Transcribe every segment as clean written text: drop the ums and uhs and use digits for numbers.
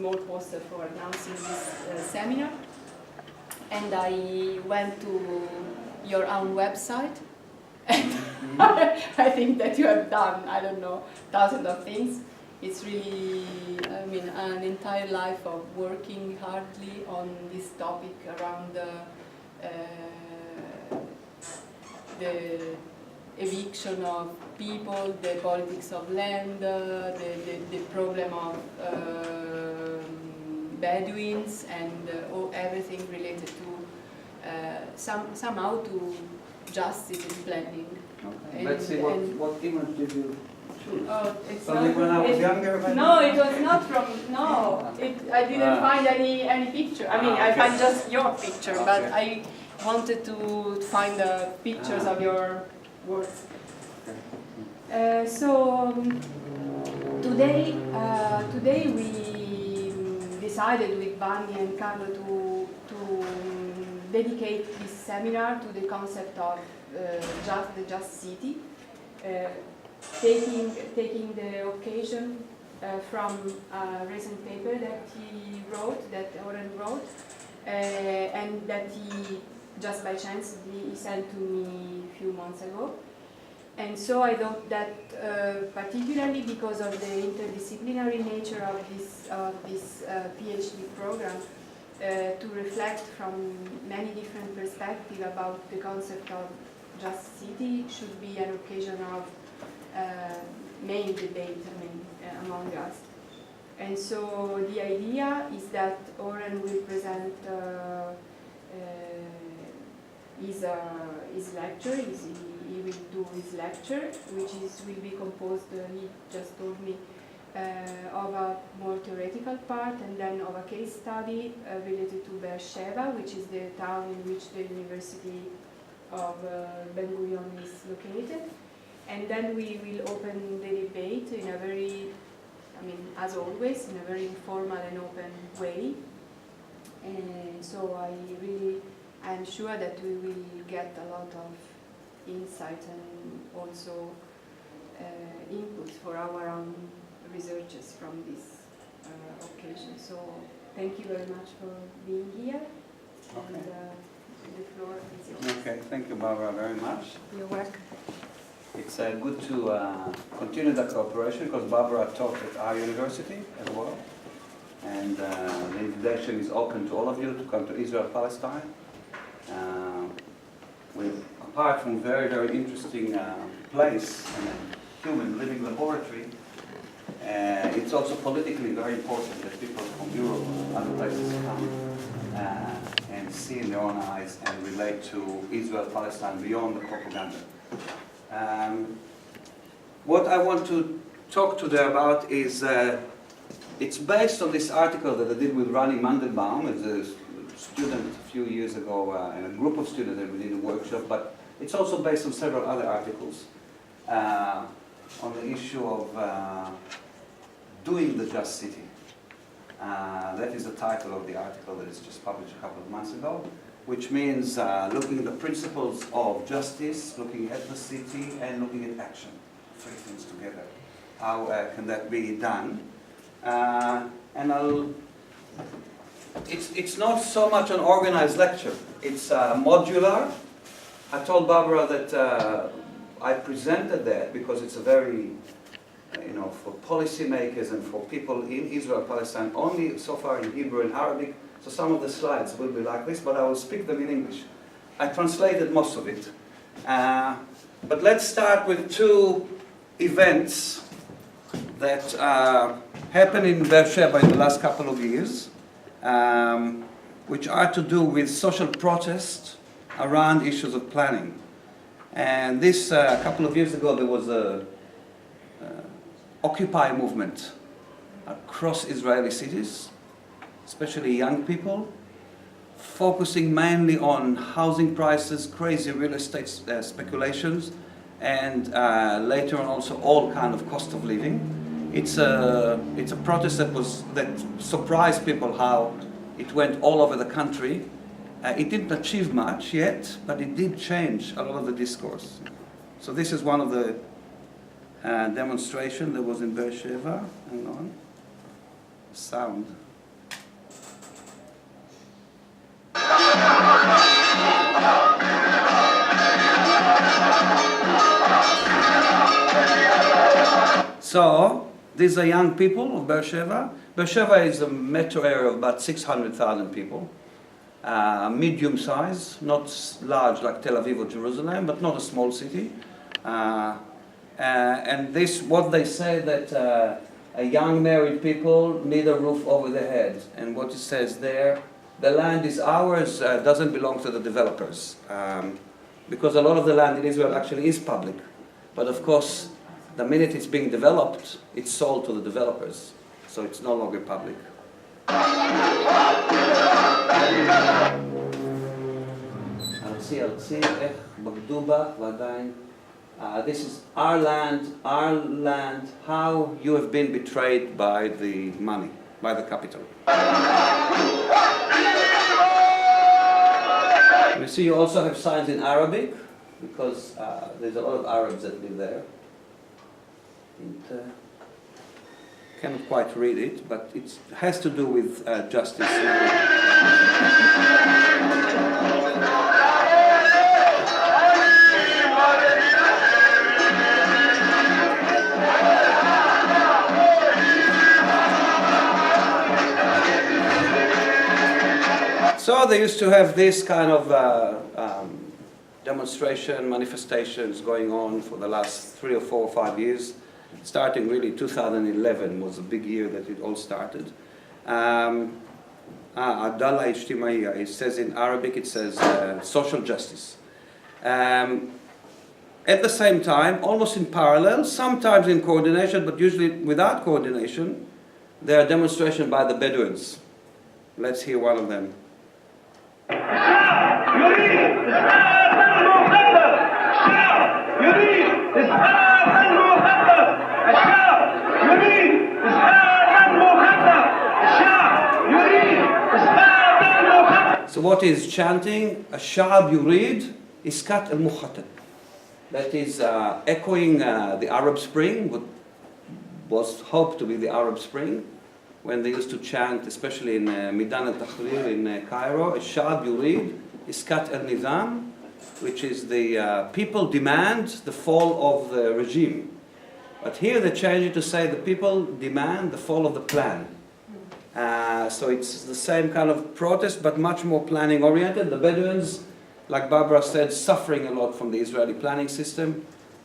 small poster for announcing this seminar. And I went to your own website, and I think that you have done, I don't know, thousands of things. It's really, I mean, an entire life of working hardly on this topic around the eviction of people, the politics of land, the problem of Bedouins, and everything related to somehow to justice and planning. Okay. And, let's see what image did you choose? Oh, it's Something not, when I was younger? no, it was not from, no, I didn't find any picture. I mean, I okay. found just your picture, but Okay. I wanted to find the pictures of your works. Today we decided with Vanni and Carlo to dedicate this seminar to the concept of the just city, taking the occasion from a recent paper that he wrote, that Oren wrote, and that he, just by chance, he sent to me a few months ago. And so I thought that, particularly because of the interdisciplinary nature of this PhD program, to reflect from many different perspectives about the concept of just city should be an occasion of main debate among us. And so the idea is that Oren will present his lecture. He will do his lecture, which will be composed, he just told me, of a more theoretical part, and then of a case study related to Beersheba, which is the town in which the University of Ben Gurion is located. And then we will open the debate in a very, I mean, as always, in a very informal and open way. And so I'm sure that we will get a lot of insight and also input for our own researches from this occasion. So thank you very much for being here. Okay. And the floor is yours. Okay, thank you, Barbara, very much. You're welcome. It's good to continue the cooperation because Barbara taught at our university as well. And the invitation is open to all of you to come to Israel-Palestine. Apart from very, very interesting place and a human living laboratory, it's also politically very important that people from Europe and other places come and see in their own eyes and relate to Israel-Palestine beyond the propaganda. What I want to talk today about is, it's based on this article that I did with Rani Mandelbaum, as a student a few years ago, and a group of students that we did a workshop, but it's also based on several other articles on the issue of doing the just city. That is the title of the article that is just published a couple of months ago, which means looking at the principles of justice, looking at the city, and looking at action. Three things together. How can that be done? And it's not so much an organized lecture. It's modular. I told Barbara that I presented that because it's a very, for policymakers and for people in Israel, Palestine, only so far in Hebrew and Arabic. So some of the slides will be like this, but I will speak them in English. I translated most of it. But let's start with two events that happened in Beersheba in the last couple of years, which are to do with social protest around issues of planning. And this, a couple of years ago, there was a Occupy movement across Israeli cities, especially young people, focusing mainly on housing prices, crazy real estate speculations, and later on also all kind of cost of living. It's a protest that surprised people how it went all over the country. It didn't achieve much yet, but it did change a lot of the discourse. So this is one of the demonstrations that was in Beersheba. Hang on. Sound. So these are young people of Beersheba. Beersheba is a metro area of about 600,000 people. Medium size, not large like Tel Aviv or Jerusalem, but not a small city. And this, what they say that young married people need a roof over their head. And what it says there, the land is ours, doesn't belong to the developers. Because a lot of the land in Israel actually is public. But of course, the minute it's being developed, it's sold to the developers. So it's no longer public. This is our land, how you have been betrayed by the money, by the capital. You see, you also have signs in Arabic, because there's a lot of Arabs that live there. Cannot quite read it, but it has to do with justice. So they used to have this kind of demonstration, manifestations going on for the last 3 or 4 or 5 years. Starting really 2011 was a big year that it all started. Adala Ijtimaiya, it says in Arabic, it says social justice. At the same time, almost in parallel, sometimes in coordination, but usually without coordination, there are demonstrations by the Bedouins. Let's hear one of them. So what is chanting? Ashab yurid iskat al-mukhatab. That is echoing the Arab Spring, what was hoped to be the Arab Spring, when they used to chant, especially in Midan al-Tahrir in Cairo, Ashab yurid iskat al-nizam, which is the people demand the fall of the regime. But here they change it to say the people demand the fall of the plan. So it's the same kind of protest, but much more planning oriented. The Bedouins, like Barbara said, suffering a lot from the Israeli planning system,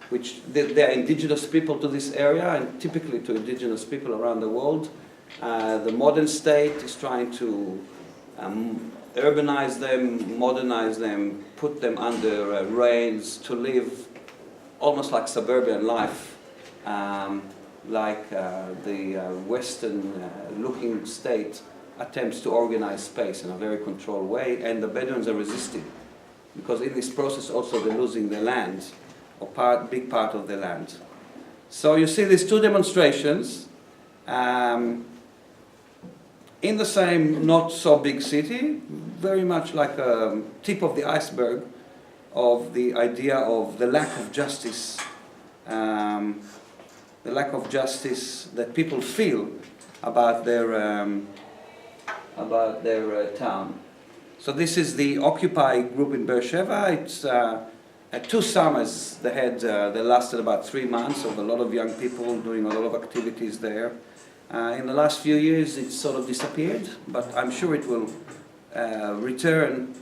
which they are indigenous people to this area and typically to indigenous people around the world. The modern state is trying to urbanize them, modernize them, put them under reins to live almost like suburban life. Like the Western-looking state attempts to organize space in a very controlled way, and the Bedouins are resisting, because in this process also they're losing their land, or big part of their land. So you see these two demonstrations in the same not so big city, very much like a tip of the iceberg of the idea of the lack of justice. The lack of justice that people feel about their town. So this is the Occupy group in Beersheba. It's 2 summers they had. They lasted about 3 months of a lot of young people doing a lot of activities there. In the last few years, it's sort of disappeared, but I'm sure it will return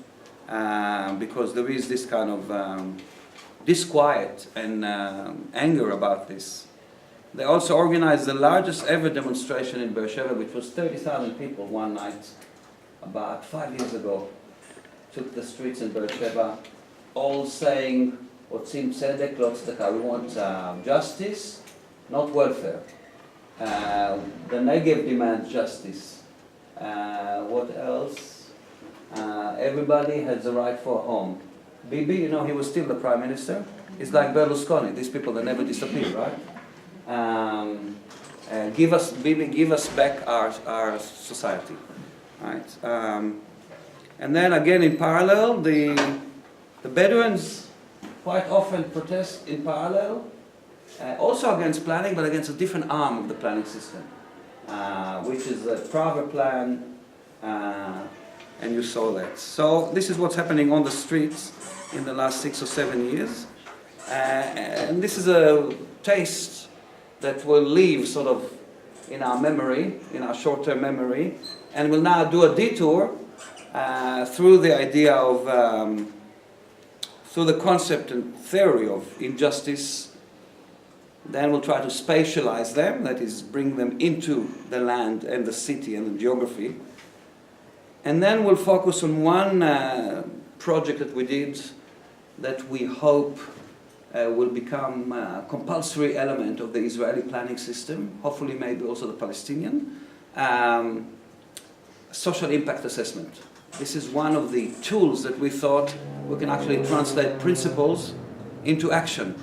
because there is this kind of disquiet and anger about this. They also organized the largest ever demonstration in Beersheba, which was 30,000 people one night, about 5 years ago. Took the streets in Beersheba, all saying, "Otzim tzedek, lo tzedakah." We want justice, not welfare. The Negev demands justice. What else? Everybody has the right for a home. Bibi, you know, he was still the prime minister. It's like Berlusconi. These people, they never disappear, right? Give us back our society, right? And then again in parallel, the Bedouins quite often protest in parallel, also against planning, but against a different arm of the planning system, which is the Praver plan, and you saw that. So this is what's happening on the streets in the last 6 or 7 years, and this is a taste that will live sort of in our memory, in our short-term memory, and we'll now do a detour through the idea of, through the concept and theory of injustice. Then we'll try to spatialize them, that is, bring them into the land and the city and the geography. And then we'll focus on one project that we did that we hope will become a compulsory element of the Israeli planning system, hopefully maybe also the Palestinian, social impact assessment. This is one of the tools that we thought we can actually translate principles into action.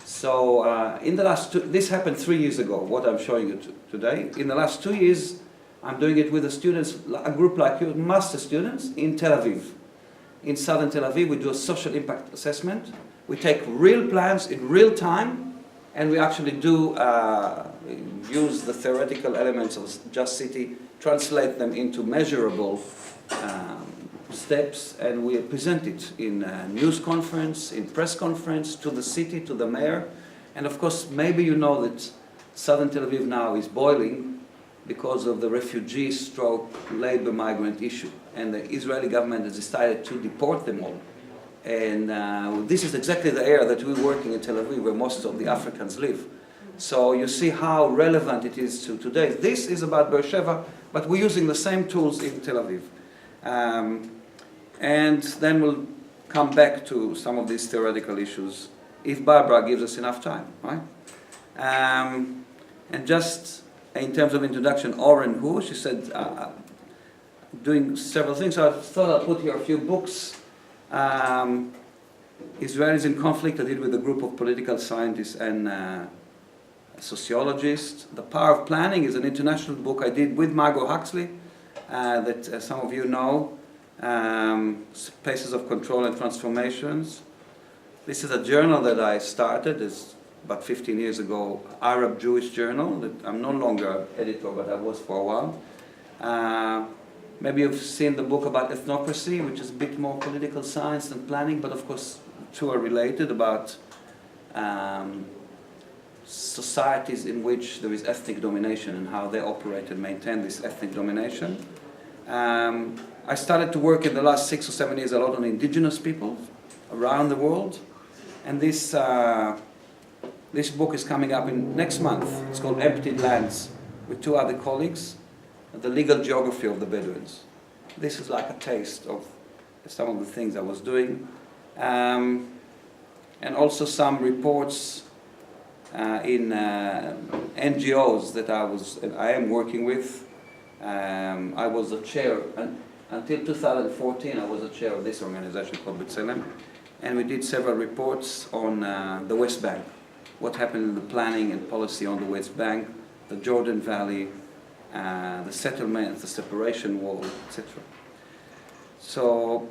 So in the last this happened 3 years ago, what I'm showing you today. In the last 2 years, I'm doing it with the students, a group like you, master students in Tel Aviv. In southern Tel Aviv, we do a social impact assessment. We take real plans in real time, and we actually do use the theoretical elements of Just City, translate them into measurable steps, and we present it in a news conference, in press conference, to the city, to the mayor. And of course, maybe you know that southern Tel Aviv now is boiling because of the refugee stroke labor migrant issue. And the Israeli government has decided to deport them all. And this is exactly the area that we're working in Tel Aviv, where most of the Africans live. So you see how relevant it is to today. This is about Beersheba, but we're using the same tools in Tel Aviv. And then we'll come back to some of these theoretical issues, if Barbara gives us enough time, right? And just in terms of introduction, Oren, who, she said, doing several things. So I thought I'll put here a few books. Israelis in Conflict, I did with a group of political scientists and sociologists. The Power of Planning is an international book I did with Margot Huxley, that some of you know. Spaces of Control and Transformations. This is a journal that I started, it's about 15 years ago, Arab Jewish journal, that I'm no longer editor, but I was for a while. Maybe you've seen the book about ethnocracy, which is a bit more political science than planning, but of course two are related, about societies in which there is ethnic domination and how they operate and maintain this ethnic domination. I started to work in the last 6 or 7 years a lot on indigenous people around the world, and this book is coming up in next month. It's called Emptied Lands, with 2 other colleagues, the legal geography of the Bedouins. This is like a taste of some of the things I was doing, and also some reports in NGOs that I am working with. I was the chair, until 2014 I was the chair of this organization called B'Tselem, and we did several reports on the West Bank, what happened in the planning and policy on the West Bank, the Jordan Valley, the settlements, the separation wall, etc. So,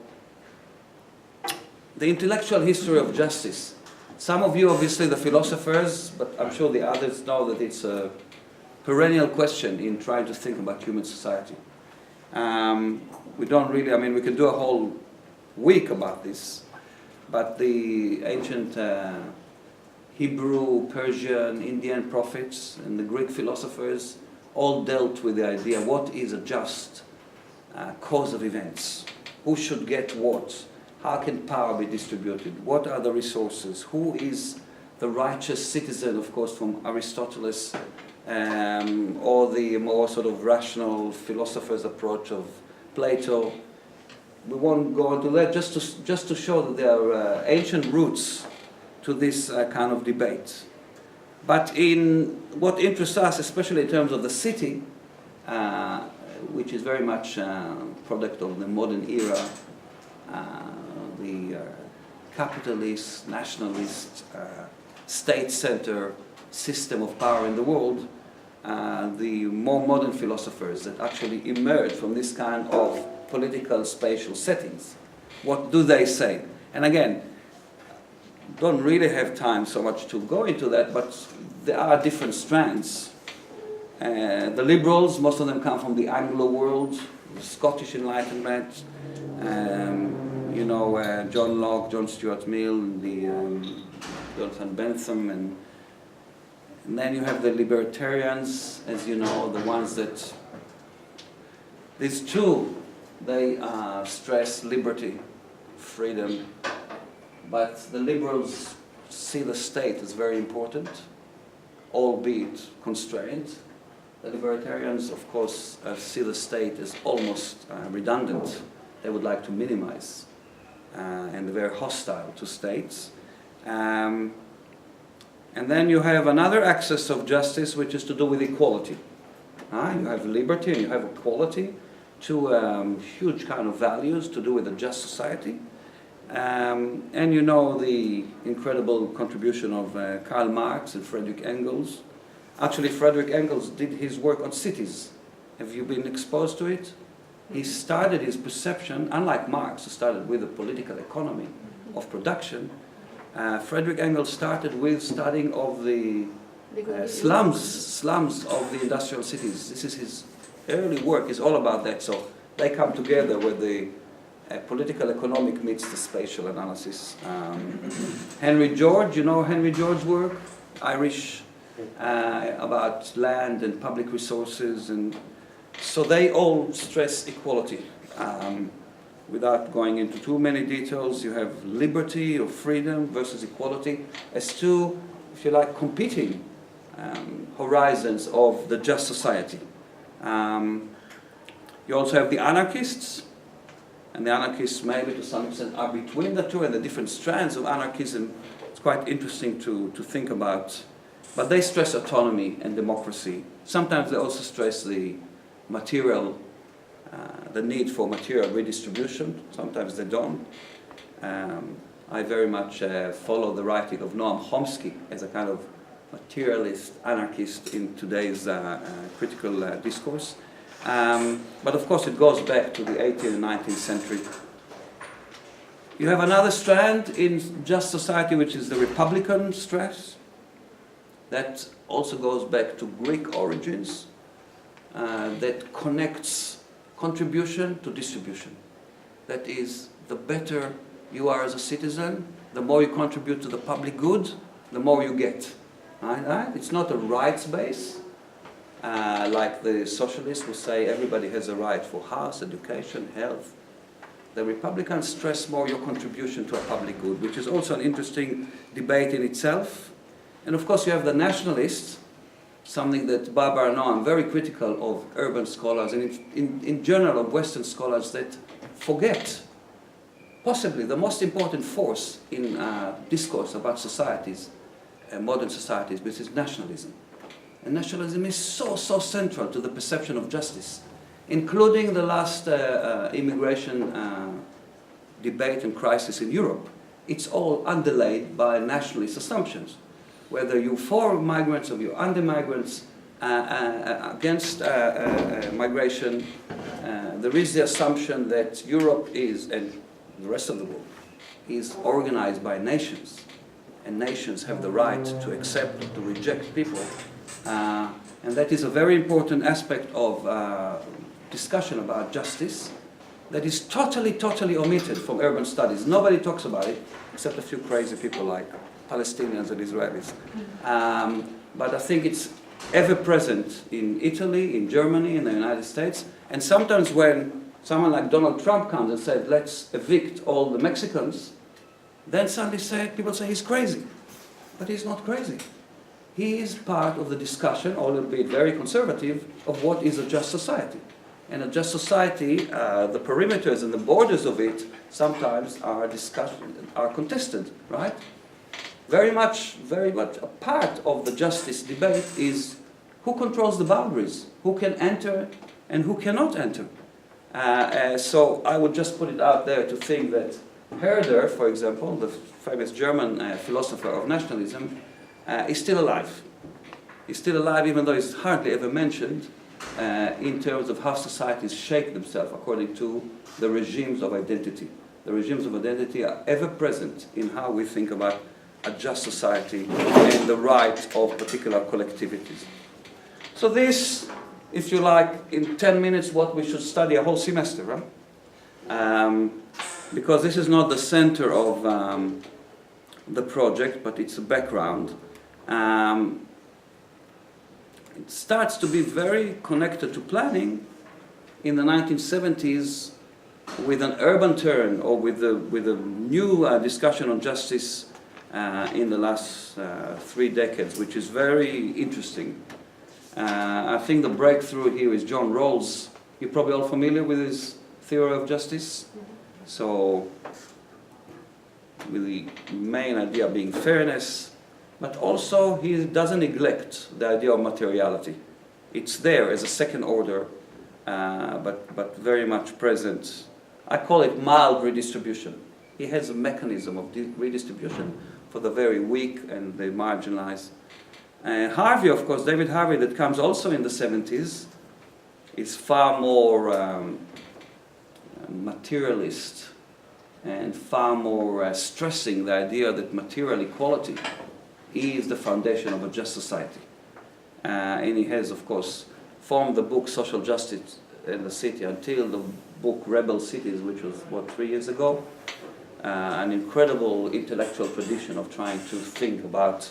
the intellectual history of justice. Some of you, obviously the philosophers, but I'm sure the others know that it's a perennial question in trying to think about human society. We don't really, I mean, we could do a whole week about this, but the ancient Hebrew, Persian, Indian prophets and the Greek philosophers all dealt with the idea, what is a just cause of events? Who should get what? How can power be distributed? What are the resources? Who is the righteous citizen, of course, from Aristotle, or the more sort of rational philosopher's approach of Plato. We won't go into that, just to show that there are ancient roots to this kind of debate. But in what interests us, especially in terms of the city, which is very much a product of the modern era, the capitalist, nationalist, state center system of power in the world, the more modern philosophers that actually emerge from this kind of political spatial settings. What do they say? And again, don't really have time so much to go into that, but there are different strands. The liberals, most of them come from the Anglo world, the Scottish Enlightenment, John Locke, John Stuart Mill, the Jonathan Bentham, And then you have the libertarians, as you know, the ones that, these two, they stress liberty, freedom, but the liberals see the state as very important, albeit constrained. The libertarians, of course, see the state as almost redundant. They would like to minimize, and they're very hostile to states. And then you have another axis of justice, which is to do with equality. You have liberty and you have equality, two huge kind of values to do with a just society. And you know the incredible contribution of Karl Marx and Friedrich Engels. Actually, Friedrich Engels did his work on cities. Have you been exposed to it? He started his perception, unlike Marx, who started with the political economy of production. Friedrich Engels started with studying of the slums of the industrial cities. This is his early work, is all about that. So they come together where the political economic meets the spatial analysis. Henry George, you know Henry George's work? Irish, about land and public resources. And so they all stress equality. Without going into too many details, you have liberty or freedom versus equality as two, if you like, competing horizons of the just society. You also have the anarchists, and the anarchists maybe to some extent are between the two, and the different strands of anarchism. It's quite interesting to think about. But they stress autonomy and democracy. Sometimes they also stress the material, the need for material redistribution. Sometimes they don't. I very much follow the writing of Noam Chomsky as a kind of materialist, anarchist in today's critical discourse. But of course it goes back to the 18th and 19th century. You have another strand in just society, which is the Republican stress. That also goes back to Greek origins, that connects contribution to distribution. That is, the better you are as a citizen, the more you contribute to the public good, the more you get. Right? It's not a rights base, like the socialists who say everybody has a right for house, education, health. The Republicans stress more your contribution to a public good, which is also an interesting debate in itself. And of course you have the nationalists, something that Barbara and I am very critical of urban scholars and in general of Western scholars that forget possibly the most important force in discourse about societies, modern societies, which is nationalism. And nationalism is so central to the perception of justice, including the last immigration debate and crisis in Europe. It's all underlaid by nationalist assumptions. Whether you're for migrants or you're anti-migrants, against migration, there is the assumption that Europe is, and the rest of the world, is organized by nations. And nations have the right to accept or to reject people. And that is a very important aspect of discussion about justice that is totally omitted from urban studies. Nobody talks about it, except a few crazy people like Palestinians and Israelis. But I think it's ever present in Italy, in Germany, in the United States. And sometimes when someone like Donald Trump comes and says, let's evict all the Mexicans, then suddenly people say he's crazy. But he's not crazy. He is part of the discussion, albeit very conservative, of what is a just society. And a just society, the perimeters and the borders of it sometimes are contested, right? Very much a part of the justice debate is who controls the boundaries, who can enter and who cannot enter. So I would just put it out there to think that Herder, for example, the famous German philosopher of nationalism, is still alive. He's still alive even though he's hardly ever mentioned in terms of how societies shape themselves according to the regimes of identity. The regimes of identity are ever present in how we think about a just society and the right of particular collectivities. So this, if you like, in 10 minutes what we should study a whole semester, right? Because this is not the center of the project, but it's a background. it starts to be very connected to planning in the 1970s with an urban turn, or with a new discussion on justice in the last 3 decades, which is very interesting. I think the breakthrough here is John Rawls. You're probably all familiar with his theory of justice. So, with the main idea being fairness, but also he doesn't neglect the idea of materiality. It's there as a second order, but very much present. I call it mild redistribution. He has a mechanism of redistribution for the very weak and the marginalized. Harvey, of course, David Harvey, that comes also in the 70s, is far more materialist and far more stressing the idea that material equality is the foundation of a just society. And he has, of course, formed the book Social Justice in the City until the book Rebel Cities, which was, 3 years ago. An incredible intellectual tradition of trying to think about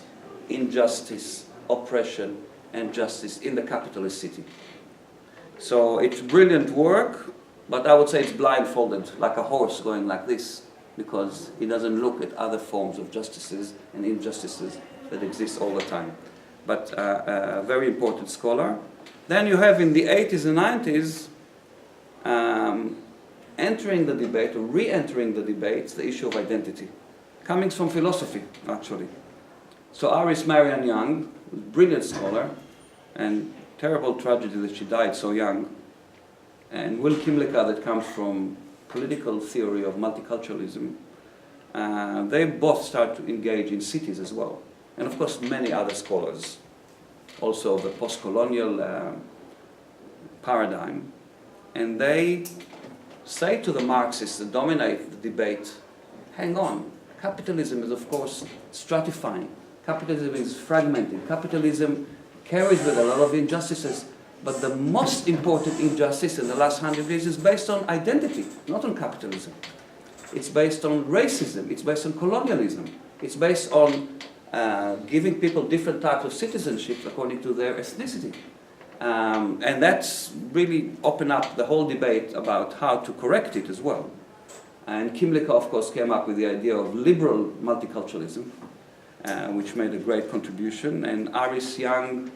injustice, oppression, and justice in the capitalist city. So it's brilliant work, but I would say it's blindfolded, like a horse going like this, because he doesn't look at other forms of justices and injustices that exist all the time. But a very important scholar. Then you have in the 80s and 90s, entering the debate, or re-entering the debates, the issue of identity, coming from philosophy, actually. So Iris Marianne Young, a brilliant scholar, and terrible tragedy that she died so young, and Will Kimlicka, that comes from political theory of multiculturalism, they both start to engage in cities as well. And of course many other scholars, also the post-colonial paradigm. And they say to the Marxists that dominate the debate, hang on, capitalism is of course stratifying, capitalism is fragmented, capitalism carries with a lot of injustices, but the most important injustice in the last 100 years is based on identity, not on capitalism. It's based on racism, it's based on colonialism, it's based on giving people different types of citizenship according to their ethnicity. And that's really opened up the whole debate about how to correct it as well. And Kimlicka, of course, came up with the idea of liberal multiculturalism, which made a great contribution. And Iris Young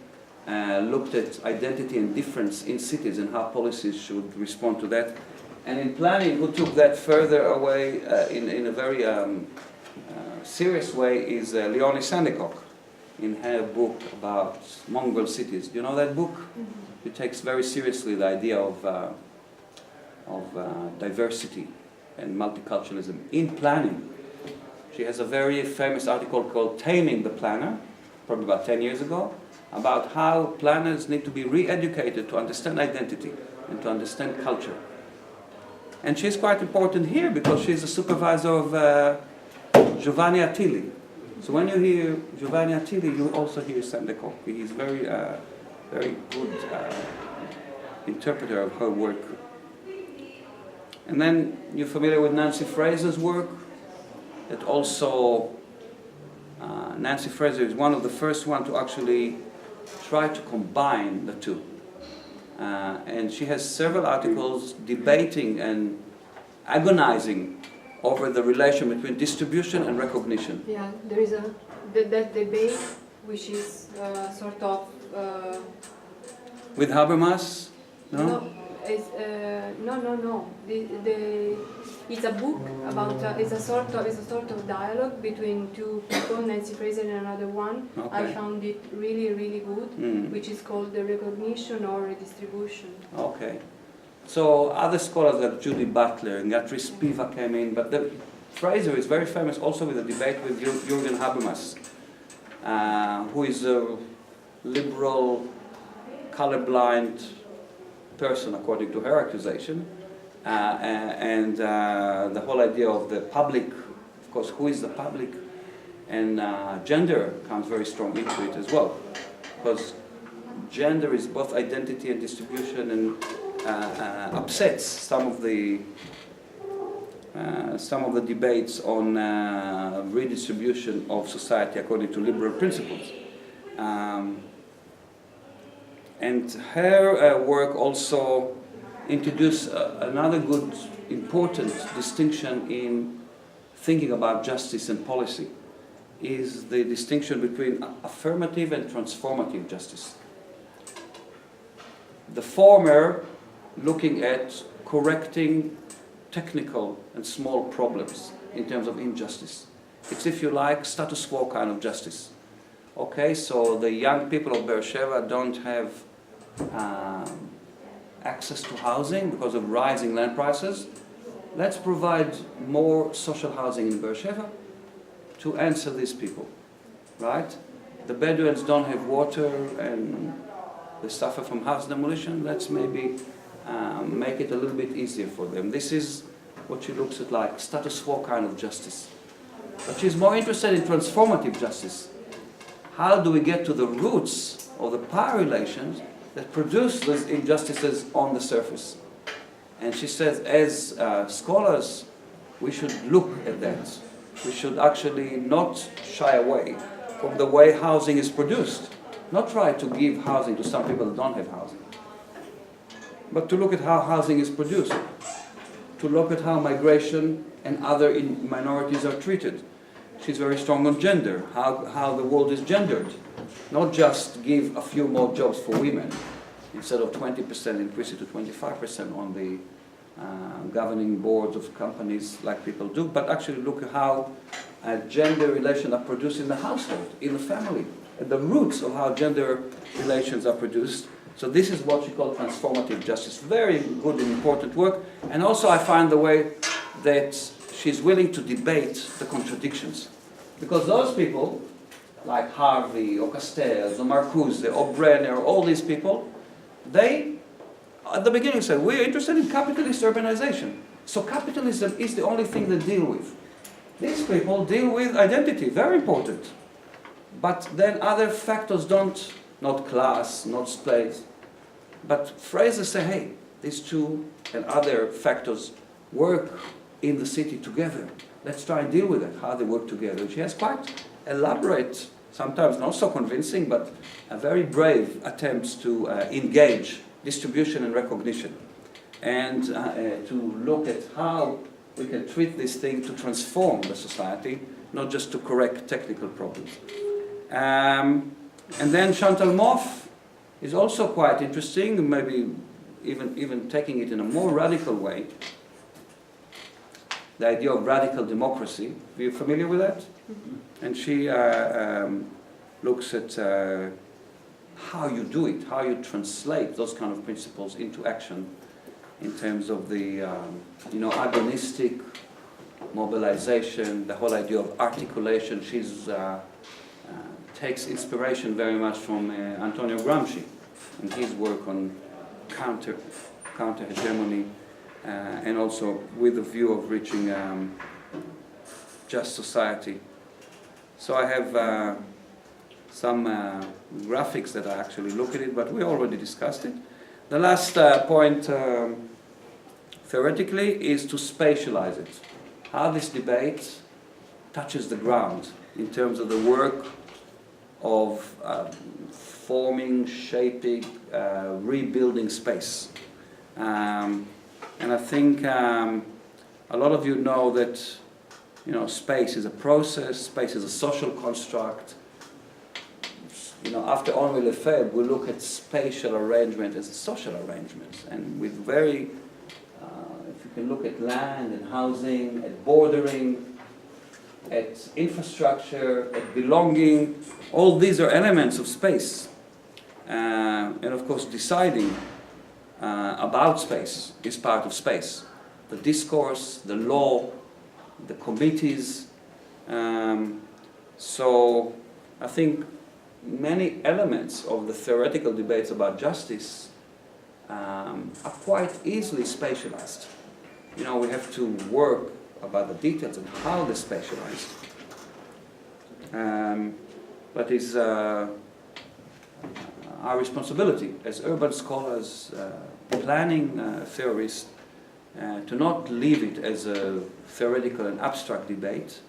looked at identity and difference in cities and how policies should respond to that. And in planning, who took that further away in a very serious way is Leonie Sandecock, in her book about mongrel cities. Do you know that book? Mm-hmm. It takes very seriously the idea of diversity and multiculturalism in planning. She has a very famous article called Taming the Planner, probably about 10 years ago, about how planners need to be re-educated to understand identity and to understand culture. And she's quite important here because she's a supervisor of Giovanni Attili. So when you hear Giovanni Attili, you also hear Sandecock. He's very good interpreter of her work. And then you're familiar with Nancy Fraser's work. That also, Nancy Fraser is one of the first one to actually try to combine the two. And she has several articles debating and agonizing over the relation between distribution and recognition. Yeah, there is that debate which is sort of... With Habermas? No? No, no. It's a book about it's a sort of dialogue between two people, Nancy Fraser and another one. Okay. I found it really good, which is called The Recognition or Redistribution. Okay. So other scholars like Judy Butler and Guthrie Spiva came in, but Fraser is very famous also with a debate with Jürgen Habermas, who is a liberal, colorblind person according to her accusation, and the whole idea of the public, of course, who is the public, and gender comes very strong into it as well, because gender is both identity and distribution, and upsets some of the debates on redistribution of society according to liberal principles. And her work also introduced another good, important distinction in thinking about justice and policy, is the distinction between affirmative and transformative justice. The former looking at correcting technical and small problems in terms of injustice. It's, if you like, status quo kind of justice. Okay, so the young people of Beersheba don't have access to housing because of rising land prices. Let's provide more social housing in Beersheba to answer these people, right? The Bedouins don't have water and they suffer from house demolition. Let's maybe make it a little bit easier for them. This is what she looks at like status quo kind of justice. But she's more interested in transformative justice. How do we get to the roots of the power relations that produce these injustices on the surface? And she says, as scholars, we should look at that. We should actually not shy away from the way housing is produced. Not try to give housing to some people that don't have housing. But to look at how housing is produced. To look at how migration and other minorities are treated. She's very strong on gender, how the world is gendered. Not just give a few more jobs for women. Instead of 20%, increase it to 25% on the governing boards of companies like people do, but actually look at how gender relations are produced in the household, in the family, at the roots of how gender relations are produced. So this is what she called transformative justice. Very good and important work. And also I find the way that she's willing to debate the contradictions. Because those people, like Harvey or Castells or Marcuse or Brenner, all these people, they, at the beginning, said, we're interested in capitalist urbanization. So capitalism is the only thing they deal with. These people deal with identity, very important. But then other factors don't, not class, not space. But phrases say, hey, these two and other factors work in the city together. Let's try and deal with it, how they work together. She has quite elaborate, sometimes not so convincing, but a very brave attempts to engage distribution and recognition, and to look at how we can treat this thing to transform the society, not just to correct technical problems. And then Chantal Mouffe is also quite interesting, maybe even taking it in a more radical way. The idea of radical democracy. Are you familiar with that? Mm-hmm. And she looks at how you do it, how you translate those kind of principles into action in terms of the agonistic mobilization, the whole idea of articulation. She's takes inspiration very much from Antonio Gramsci and his work on counter-hegemony, and also with the view of reaching just society. So I have some graphics that I actually look at it, but we already discussed it. The last point, theoretically, is to spatialize it. How this debate touches the ground in terms of the work of forming, shaping, rebuilding space. And I think a lot of you know that space is a process, space is a social construct. After Henri Lefebvre, we look at spatial arrangement as a social arrangement, and with very, if you can look at land and housing, at bordering, at infrastructure, at belonging, all these are elements of space. And of course, deciding about space is part of space. The discourse, the law, the committees. So I think many elements of the theoretical debates about justice are quite easily spatialized. We have to work about the details and how they're spatialized. But it's our responsibility as urban scholars, planning theorists, to not leave it as a theoretical and abstract debate,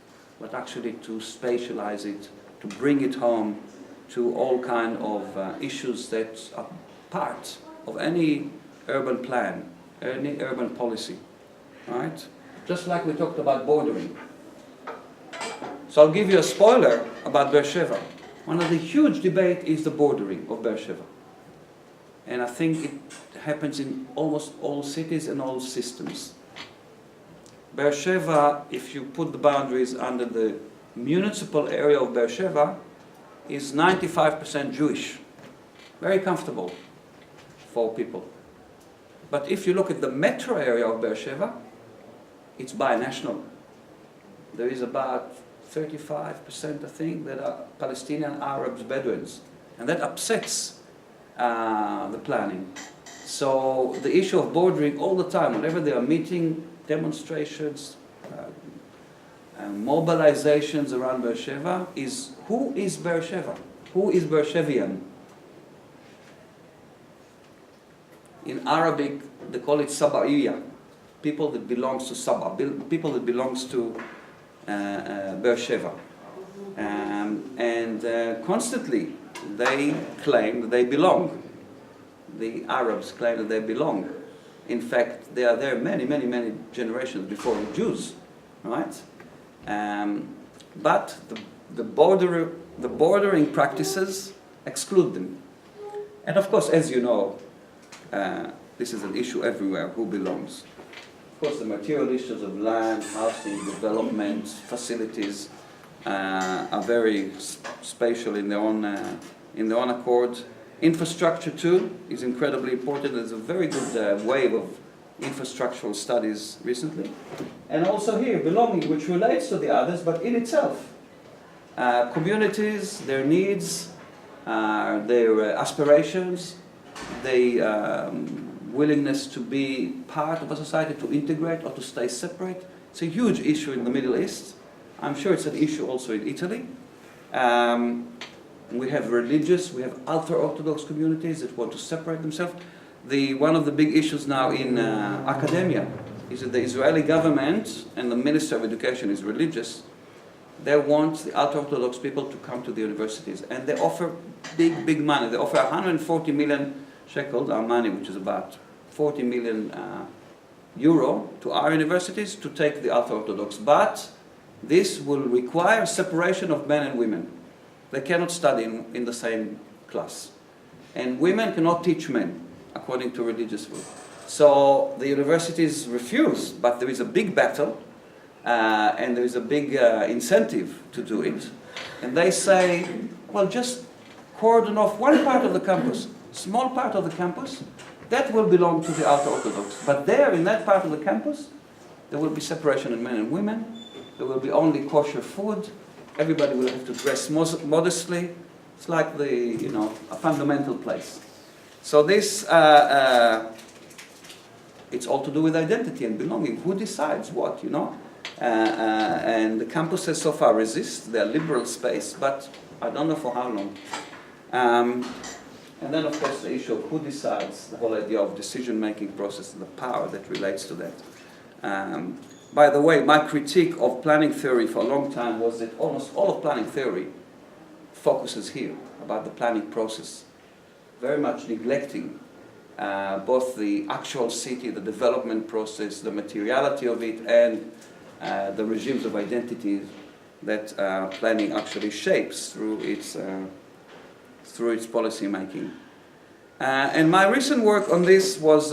but actually to spatialize it, to bring it home to all kind of issues that are part of any urban plan, any urban policy, right? Just like we talked about bordering. So I'll give you a spoiler about Beersheba. One of the huge debates is the bordering of Beersheba. And I think it happens in almost all cities and all systems. Beersheba, if you put the boundaries under the municipal area of Beersheba, is 95% Jewish. Very comfortable for people. But if you look at the metro area of Beersheba, it's binational. There is about 35%, I think, that are Palestinian, Arabs, Bedouins. And that upsets the planning. So the issue of bordering all the time, whenever there are meeting, demonstrations, mobilizations around Beersheba, is who is Beersheba? Who is Beershevian? In Arabic, they call it Sabaiya, people that belongs to Saba, people that belongs to Beersheba. And constantly they claim that they belong. The Arabs claim that they belong. In fact, they are there many generations before the Jews, right? But the bordering practices exclude them. And of course, as you know, this is an issue everywhere, who belongs. Of course, the material issues of land, housing, development, facilities are very spatial in their own accord. Infrastructure too is incredibly important. There's a very good wave of infrastructural studies recently. And also here, belonging, which relates to the others, but in itself. Communities, their needs, their aspirations, their willingness to be part of a society, to integrate or to stay separate. It's a huge issue in the Middle East. I'm sure it's an issue also in Italy. We have ultra-Orthodox communities that want to separate themselves. One of the big issues now in academia is that the Israeli government and the Minister of Education is religious. They want the ultra-Orthodox people to come to the universities, and they offer big money. They offer 140 million shekels, our money, which is about 40 million euro, to our universities to take the ultra-Orthodox. But this will require separation of men and women. They cannot study in the same class. And women cannot teach men, according to religious rule. So the universities refuse, but there is a big battle, and there is a big incentive to do it. And they say, well, just cordon off one part of the campus, small part of the campus, that will belong to the ultra-Orthodox. But there, in that part of the campus, there will be separation of men and women. There will be only kosher food. Everybody will have to dress modestly. It's like a fundamental place. So this, it's all to do with identity and belonging. Who decides what, And the campuses so far resist their liberal space, but I don't know for how long. And then, of course, the issue of who decides, the whole idea of decision-making process and the power that relates to that. By the way, my critique of planning theory for a long time was that almost all of planning theory focuses here, about the planning process, very much neglecting both the actual city, the development process, the materiality of it, and the regimes of identity that planning actually shapes through its policy making. And my recent work on this was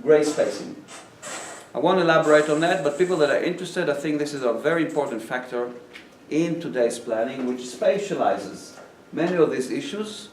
gray spacing. I won't elaborate on that, but people that are interested, I think this is a very important factor in today's planning, which spatializes many of these issues